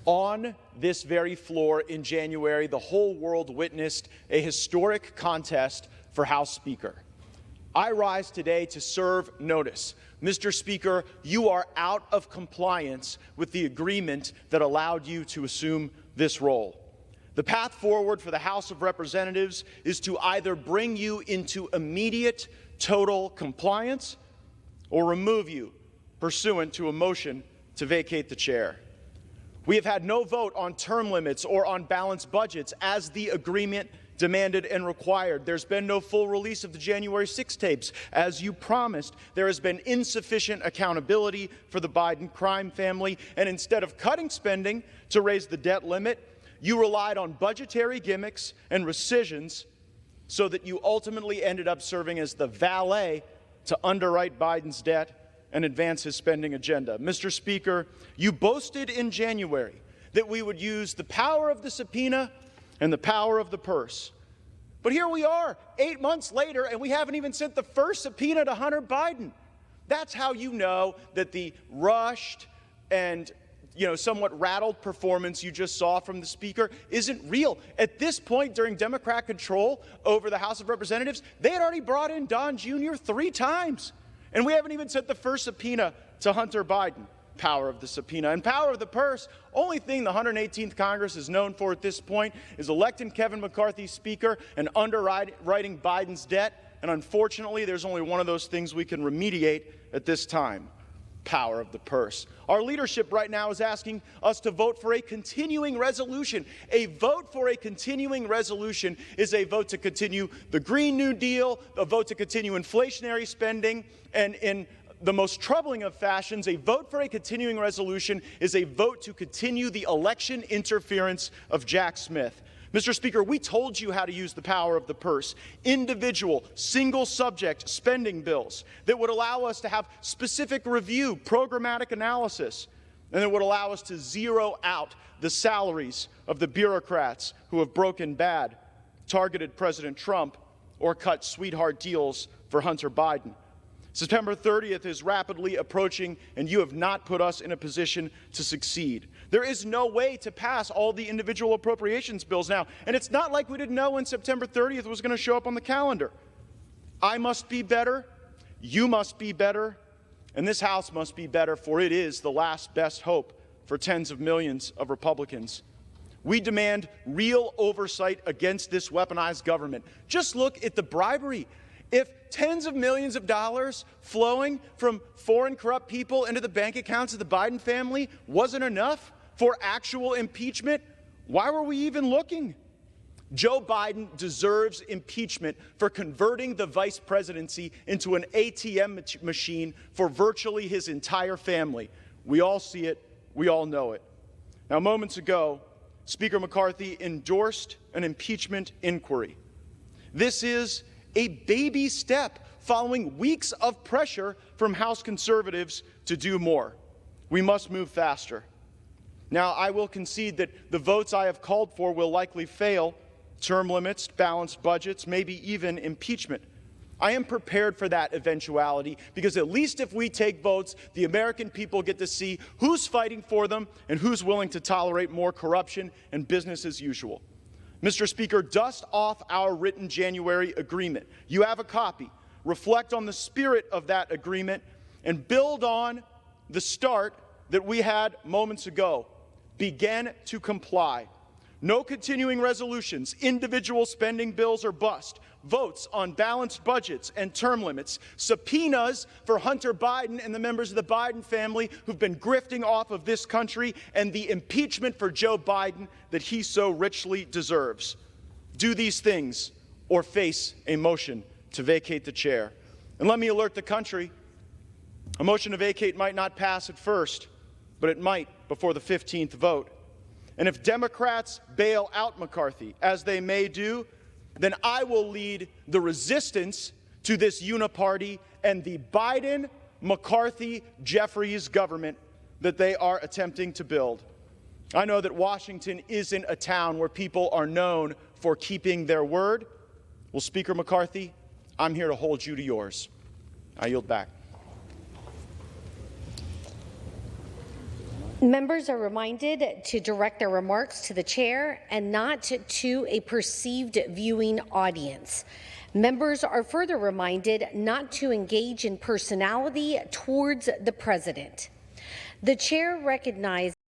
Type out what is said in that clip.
On this very floor in January, the whole world witnessed a historic contest for House Speaker. I rise today to serve notice. Mr. Speaker, you are out of compliance with the agreement that allowed you to assume this role. The path forward for the House of Representatives is to either bring you into immediate total compliance or remove you pursuant to a motion to vacate the chair. We have had no vote on term limits or on balanced budgets as the agreement demanded and required. There's been no full release of the January 6 tapes, as you promised. There has been insufficient accountability for the Biden crime family, and instead of cutting spending to raise the debt limit, you relied on budgetary gimmicks and rescissions so that you ultimately ended up serving as the valet to underwrite Biden's debt and advance his spending agenda. Mr. Speaker, you boasted in January that we would use the power of the subpoena and the power of the purse. But here we are, 8 months later, and we haven't even sent the first subpoena to Hunter Biden. That's how you know that the rushed and somewhat rattled performance you just saw from the Speaker isn't real. At this point, during Democrat control over the House of Representatives, they had already brought in Don Jr. 3 times. And we haven't even sent the first subpoena to Hunter Biden. Power of the subpoena and power of the purse. Only thing the 118th Congress is known for at this point is electing Kevin McCarthy Speaker and underwriting Biden's debt. And unfortunately, there's only one of those things we can remediate at this time. Power of the purse. Our leadership right now is asking us to vote for a continuing resolution. A vote for a continuing resolution is a vote to continue the Green New Deal, a vote to continue inflationary spending, and in the most troubling of fashions, a vote for a continuing resolution is a vote to continue the election interference of Jack Smith. Mr. Speaker, we told you how to use the power of the purse. Individual, single-subject spending bills that would allow us to have specific review, programmatic analysis, and that would allow us to zero out the salaries of the bureaucrats who have broken bad, targeted President Trump, or cut sweetheart deals for Hunter Biden. September 30th is rapidly approaching, and you have not put us in a position to succeed. There is no way to pass all the individual appropriations bills now, and it's not like we didn't know when September 30th was going to show up on the calendar. I must be better, you must be better, and this House must be better, for it is the last best hope for tens of millions of Republicans. We demand real oversight against this weaponized government. Just look at the bribery. If tens of millions of dollars flowing from foreign corrupt people into the bank accounts of the Biden family wasn't enough for actual impeachment, why were we even looking? Joe Biden deserves impeachment for converting the vice presidency into an ATM machine for virtually his entire family. We all see it. We all know it. Now, moments ago, Speaker McCarthy endorsed an impeachment inquiry. This is a baby step following weeks of pressure from House conservatives to do more. We must move faster. Now, I will concede that the votes I have called for will likely fail: term limits, balanced budgets, maybe even impeachment. I am prepared for that eventuality because at least if we take votes, the American people get to see who's fighting for them and who's willing to tolerate more corruption and business as usual. Mr. Speaker, dust off our written January agreement. You have a copy. Reflect on the spirit of that agreement and build on the start that we had moments ago. Begin to comply. No continuing resolutions, individual spending bills or bust, votes on balanced budgets and term limits, subpoenas for Hunter Biden and the members of the Biden family who've been grifting off of this country, and the impeachment for Joe Biden that he so richly deserves. Do these things or face a motion to vacate the chair. And let me alert the country, a motion to vacate might not pass at first, but it might before the 15th vote. And if Democrats bail out McCarthy, as they may do, then I will lead the resistance to this uniparty and the Biden, McCarthy, Jeffries government that they are attempting to build. I know that Washington isn't a town where people are known for keeping their word. Well, Speaker McCarthy, I'm here to hold you to yours. I yield back. Members are reminded to direct their remarks to the chair and not to a perceived viewing audience. Members are further reminded not to engage in personality towards the President. The chair recognizes